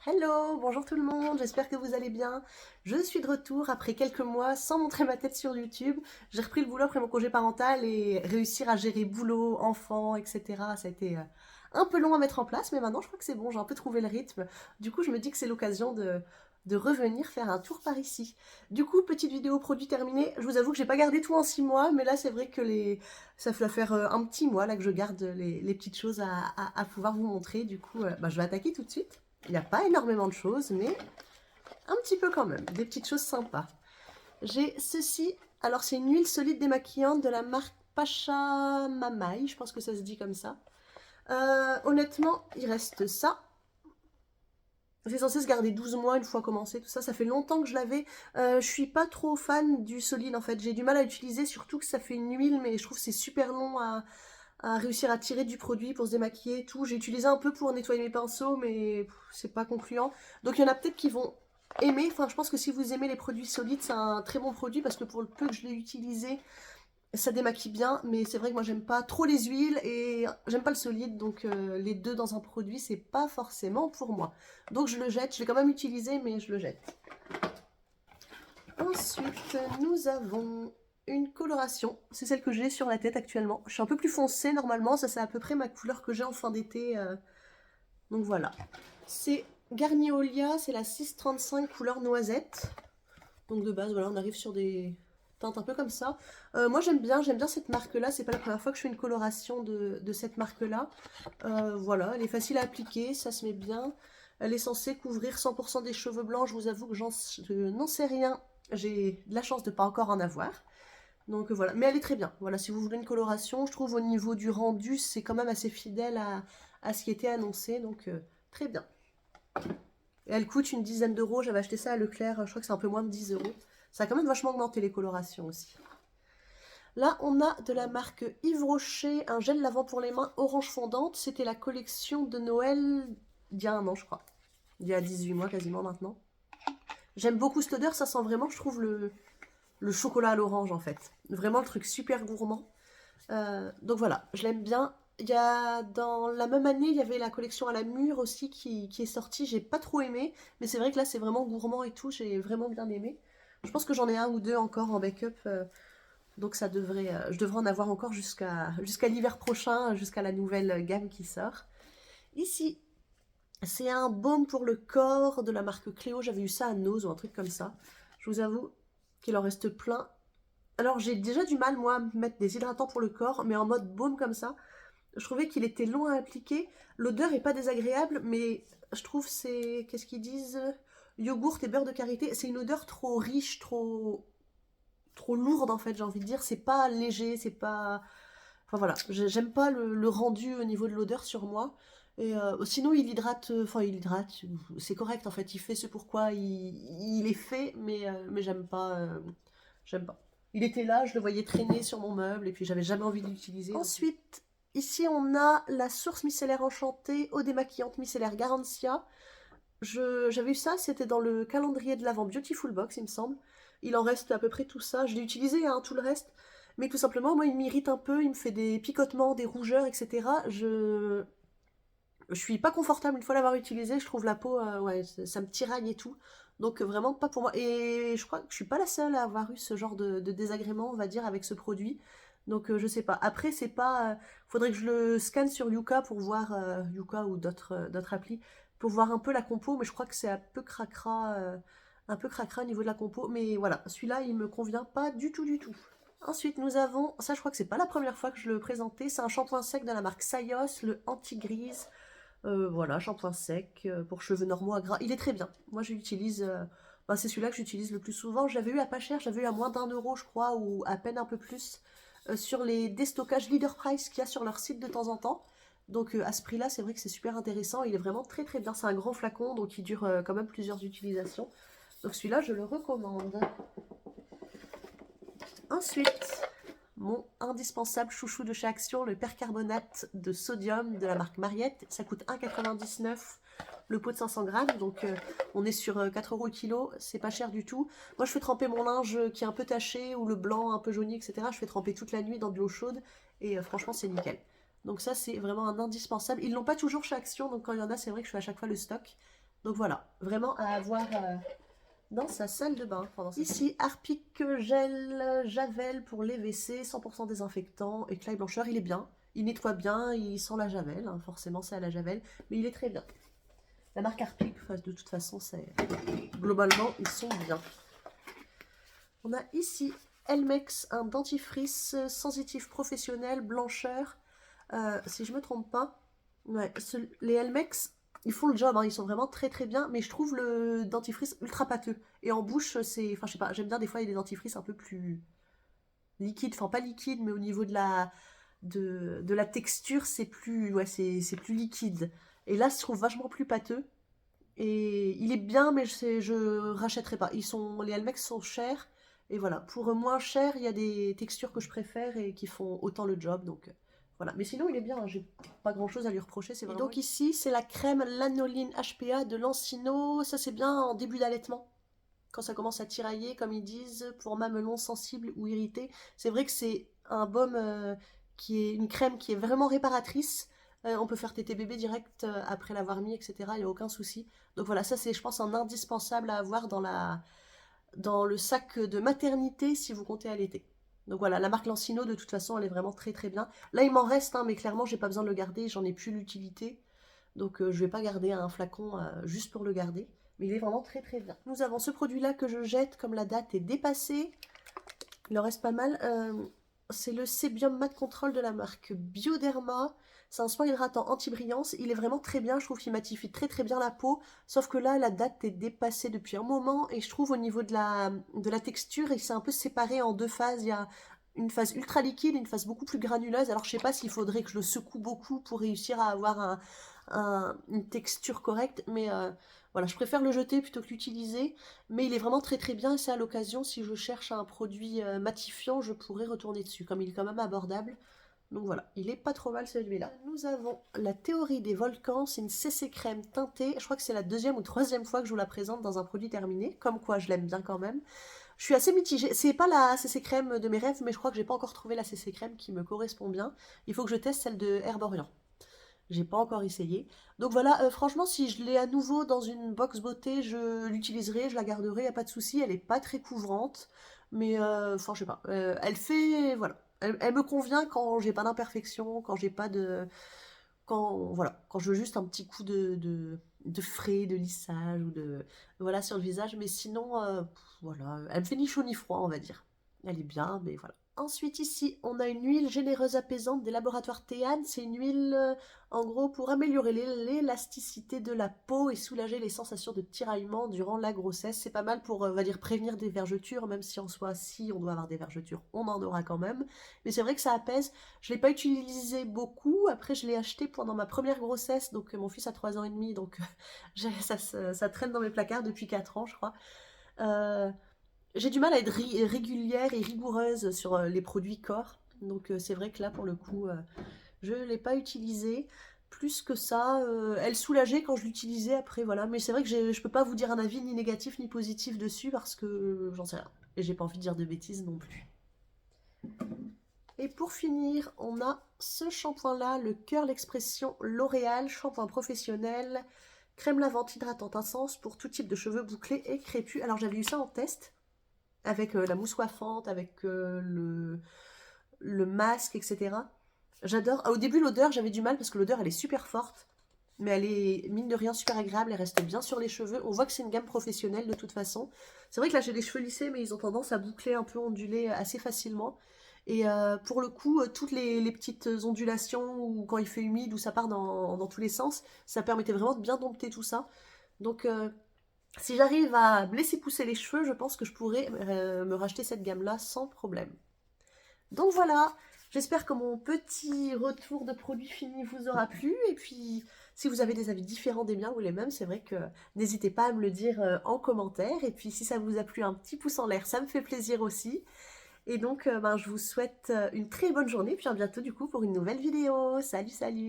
Hello, bonjour tout le monde, j'espère que vous allez bien. Je suis de retour après quelques mois sans montrer ma tête sur YouTube. J'ai repris le boulot après mon congé parental et réussir à gérer boulot, enfant, etc. Ça a été un peu long à mettre en place, mais maintenant je crois que c'est bon, j'ai un peu trouvé le rythme. Du coup, je me dis que c'est l'occasion de revenir faire un tour par ici. Du coup, petite vidéo produit terminée. Je vous avoue que j'ai pas gardé tout en 6 mois, mais là c'est vrai que ça fait faire un petit mois là que je garde les petites choses à pouvoir vous montrer. Du coup, je vais attaquer tout de suite. Il n'y a pas énormément de choses, mais un petit peu quand même. Des petites choses sympas. J'ai ceci. Alors, c'est une huile solide démaquillante de la marque Pacha Mamai. Je pense que ça se dit comme ça. Honnêtement, il reste ça. C'est censé se garder 12 mois une fois commencé, tout ça. Ça fait longtemps que je l'avais. Je suis pas trop fan du solide en fait. J'ai du mal à l'utiliser, surtout que ça fait une huile, mais je trouve que c'est super long à réussir à tirer du produit pour se démaquiller et tout. J'ai utilisé un peu pour nettoyer mes pinceaux, mais c'est pas concluant. Donc il y en a peut-être qui vont aimer. Enfin, je pense que si vous aimez les produits solides, c'est un très bon produit parce que pour le peu que je l'ai utilisé, ça démaquille bien. Mais c'est vrai que moi, j'aime pas trop les huiles et j'aime pas le solide. Donc les deux dans un produit, c'est pas forcément pour moi. Donc je le jette. Je l'ai quand même utilisé, mais je le jette. Ensuite, nous avons une coloration. C'est celle que j'ai sur la tête actuellement. Je suis un peu plus foncée normalement. Ça, c'est à peu près ma couleur que j'ai en fin d'été. Donc voilà. C'est Garnier Olia. C'est la 635 couleur noisette. Donc de base, voilà, on arrive sur des teintes un peu comme ça. Moi, j'aime bien cette marque-là. C'est pas la première fois que je fais une coloration de cette marque-là. Voilà, elle est facile à appliquer. Ça se met bien. Elle est censée couvrir 100% des cheveux blancs. Je vous avoue que je n'en sais rien. J'ai de la chance de ne pas encore en avoir. Donc voilà, mais elle est très bien. Voilà, si vous voulez une coloration, je trouve au niveau du rendu, c'est quand même assez fidèle à ce qui était annoncé. Donc très bien. Et elle coûte une dizaine d'euros. J'avais acheté ça à Leclerc, je crois que c'est un peu moins de 10 euros. Ça a quand même vachement augmenté les colorations aussi. Là, on a de la marque Yves Rocher, un gel lavant pour les mains orange fondante. C'était la collection de Noël d'il y a un an, je crois. Il y a 18 mois quasiment maintenant. J'aime beaucoup cette odeur, ça sent vraiment, je trouve, le chocolat à l'orange en fait. Vraiment le truc super gourmand. Donc voilà, je l'aime bien. Il y a, dans la même année, il y avait la collection à la mûre aussi qui est sortie. J'ai pas trop aimé, mais c'est vrai que là c'est vraiment gourmand et tout. J'ai vraiment bien aimé. Je pense que j'en ai un ou deux encore en backup, donc ça devrait, je devrais en avoir encore jusqu'à l'hiver prochain, jusqu'à la nouvelle gamme qui sort. Ici, c'est un baume pour le corps de la marque Cléo. J'avais eu ça à Nose ou un truc comme ça. Je vous avoue qu'il en reste plein. Alors j'ai déjà du mal moi à mettre des hydratants pour le corps, mais en mode baume comme ça, je trouvais qu'il était long à appliquer. L'odeur est pas désagréable, mais je trouve c'est, qu'est-ce qu'ils disent, yogourt et beurre de karité, c'est une odeur trop riche, trop lourde en fait, j'ai envie de dire. C'est pas léger, c'est pas, enfin voilà, j'aime pas le rendu au niveau de l'odeur sur moi. Et sinon il hydrate, enfin il hydrate, c'est correct en fait, il fait ce pourquoi il est fait, mais j'aime pas. J'aime pas. Il était là, je le voyais traîner sur mon meuble et puis j'avais jamais envie de l'utiliser. Ensuite, ici on a la source micellaire enchantée eau démaquillante micellaire Garantia. J'avais eu ça, c'était dans le calendrier de l'Avent Beautiful Box, il me semble. Il en reste à peu près tout ça. Je l'ai utilisé, hein, tout le reste. Mais tout simplement, moi, il m'irrite un peu, il me fait des picotements, des rougeurs, etc. Je suis pas confortable une fois l'avoir utilisé. Je trouve la peau, ouais, ça me tiraille et tout. Donc vraiment pas pour moi. Et je crois que je suis pas la seule à avoir eu ce genre de désagrément, on va dire, avec ce produit. Donc je sais pas. Après, c'est pas. Faudrait que je le scanne sur Yuka pour voir Yuka ou d'autres applis pour voir un peu la compo. Mais je crois que c'est un peu cracra au niveau de la compo. Mais voilà, celui-là, il me convient pas du tout, du tout. Ensuite, nous avons, ça je crois que c'est pas la première fois que je le présentais, c'est un shampoing sec de la marque Sayos, le anti-grise. Voilà, shampoing sec pour cheveux normaux à gras. Il est très bien. Moi, je l'utilise. C'est celui-là que j'utilise le plus souvent. J'avais eu à pas cher, j'avais eu à moins d'1 euro, je crois, ou à peine un peu plus, sur les déstockages Leader Price qu'il y a sur leur site de temps en temps. Donc à ce prix-là, c'est vrai que c'est super intéressant. Il est vraiment très très bien. C'est un grand flacon, donc il dure quand même plusieurs utilisations. Donc celui-là, je le recommande. Ensuite, mon indispensable chouchou de chez Action, le percarbonate de sodium de la marque Mariette. Ça coûte 1,99 le pot de 500 grammes, donc on est sur 4 euros le kilo, c'est pas cher du tout. Moi je fais tremper mon linge qui est un peu taché ou le blanc un peu jauni, etc. Je fais tremper toute la nuit dans de l'eau chaude et franchement c'est nickel. Donc ça c'est vraiment un indispensable. Ils l'ont pas toujours chez Action, donc quand il y en a c'est vrai que je fais à chaque fois le stock. Donc voilà, vraiment à avoir dans sa salle de bain. Ici, Harpic Gel Javel pour les WC, 100% désinfectant, éclat et blancheur, il est bien. Il nettoie bien, il sent la javel, hein, forcément c'est à la javel, mais il est très bien. La marque Harpic, de toute façon, globalement, ils sont bien. On a ici Elmex, un dentifrice sensitif professionnel, blancheur. Si je me trompe pas, ouais, les Elmex, ils font le job, hein, ils sont vraiment très très bien, mais je trouve le dentifrice ultra pâteux. Et en bouche, c'est. Enfin, je sais pas, j'aime bien des fois, il y a des dentifrices un peu plus liquides, enfin pas liquides, mais au niveau de la texture, c'est plus, ouais, c'est plus liquide. Et là, je trouve vachement plus pâteux. Et il est bien, mais je rachèterai pas. Les Elmex sont chers. Et voilà, pour moins cher, il y a des textures que je préfère et qui font autant le job. Donc voilà. Mais sinon, il est bien. Hein, j'ai pas grand chose à lui reprocher. Et donc ici, c'est la crème Lanoline HPA de Lancino. Ça, c'est bien en début d'allaitement. Quand ça commence à tirailler, comme ils disent, pour mamelons sensibles ou irrités. C'est vrai que c'est un baume qui est une crème qui est vraiment réparatrice. On peut faire téter bébé direct après l'avoir mis, etc. Il n'y a aucun souci. Donc voilà, ça c'est, je pense, un indispensable à avoir dans le sac de maternité si vous comptez allaiter. Donc voilà, la marque Lancino, de toute façon, elle est vraiment très très bien. Là, il m'en reste, hein, mais clairement, j'ai pas besoin de le garder, j'en ai plus l'utilité. Donc je vais pas garder un flacon juste pour le garder. Mais il est vraiment très très bien. Nous avons ce produit-là que je jette comme la date est dépassée. Il en reste pas mal. C'est le Sébium Mat Control de la marque Bioderma. C'est un soin hydratant anti-brillance. Il est vraiment très bien. Je trouve qu'il matifie très très bien la peau. Sauf que là, la date est dépassée depuis un moment. Et je trouve au niveau de la texture, il s'est un peu séparé en deux phases. Il y a une phase ultra liquide et une phase beaucoup plus granuleuse. Alors je sais pas s'il faudrait que je le secoue beaucoup pour réussir à avoir une texture correcte. Mais voilà, je préfère le jeter plutôt que l'utiliser. Mais il est vraiment très très bien et c'est à l'occasion, si je cherche un produit matifiant, je pourrais retourner dessus, comme il est quand même abordable. Donc voilà, il est pas trop mal celui-là. Nous avons la théorie des volcans, c'est une CC crème teintée. Je crois que c'est la deuxième ou troisième fois que je vous la présente dans un produit terminé, comme quoi je l'aime bien quand même. Je suis assez mitigée, c'est pas la CC crème de mes rêves, mais je crois que j'ai pas encore trouvé la CC crème qui me correspond bien. Il faut que je teste celle de Herborian. J'ai pas encore essayé. Donc voilà, franchement, si je l'ai à nouveau dans une box beauté, je l'utiliserai, je la garderai, y a pas de souci. Elle est pas très couvrante, mais enfin, je sais pas. Elle fait, voilà. Elle me convient quand j'ai pas d'imperfection, quand j'ai pas de. Voilà, quand je veux juste un petit coup de frais, de lissage ou de. Voilà, sur le visage. Mais sinon, voilà. Elle me fait ni chaud ni froid, on va dire. Elle est bien, mais voilà. Ensuite, ici, on a une huile généreuse apaisante des laboratoires Théane. C'est une huile, en gros, pour améliorer l'élasticité de la peau et soulager les sensations de tiraillement durant la grossesse. C'est pas mal pour, on va dire, prévenir des vergetures, même si en soi, si on doit avoir des vergetures, on en aura quand même. Mais c'est vrai que ça apaise. Je ne l'ai pas utilisé beaucoup. Après, je l'ai acheté pendant ma première grossesse. Donc, mon fils a 3 ans et demi. Donc, ça traîne dans mes placards depuis 4 ans, je crois. J'ai du mal à être régulière et rigoureuse sur les produits corps. Donc c'est vrai que là, pour le coup, je ne l'ai pas utilisé. Plus que ça, elle soulageait quand je l'utilisais après, voilà. Mais c'est vrai que je ne peux pas vous dire un avis ni négatif ni positif dessus parce que j'en sais rien. Et j'ai pas envie de dire de bêtises non plus. Et pour finir, on a ce shampoing-là, le Cœur l'Expression L'Oréal, shampoing professionnel, crème lavante hydratante intense pour tout type de cheveux bouclés et crépus. Alors j'avais eu ça en test avec la mousse coiffante, avec le masque, etc. J'adore. Au début, l'odeur, j'avais du mal parce que l'odeur, elle est super forte. Mais elle est, mine de rien, super agréable. Elle reste bien sur les cheveux. On voit que c'est une gamme professionnelle de toute façon. C'est vrai que là, j'ai les cheveux lissés, mais ils ont tendance à boucler un peu onduler assez facilement. Et pour le coup, toutes les petites ondulations, ou quand il fait humide, ou ça part dans tous les sens, ça permettait vraiment de bien dompter tout ça. Donc, si j'arrive à me laisser pousser les cheveux, je pense que je pourrais me racheter cette gamme-là sans problème. Donc voilà, j'espère que mon petit retour de produit fini vous aura plu. Et puis, si vous avez des avis différents des miens ou les mêmes, c'est vrai que n'hésitez pas à me le dire en commentaire. Et puis, si ça vous a plu, un petit pouce en l'air, ça me fait plaisir aussi. Et donc, je vous souhaite une très bonne journée. Puis à bientôt du coup pour une nouvelle vidéo. Salut, salut!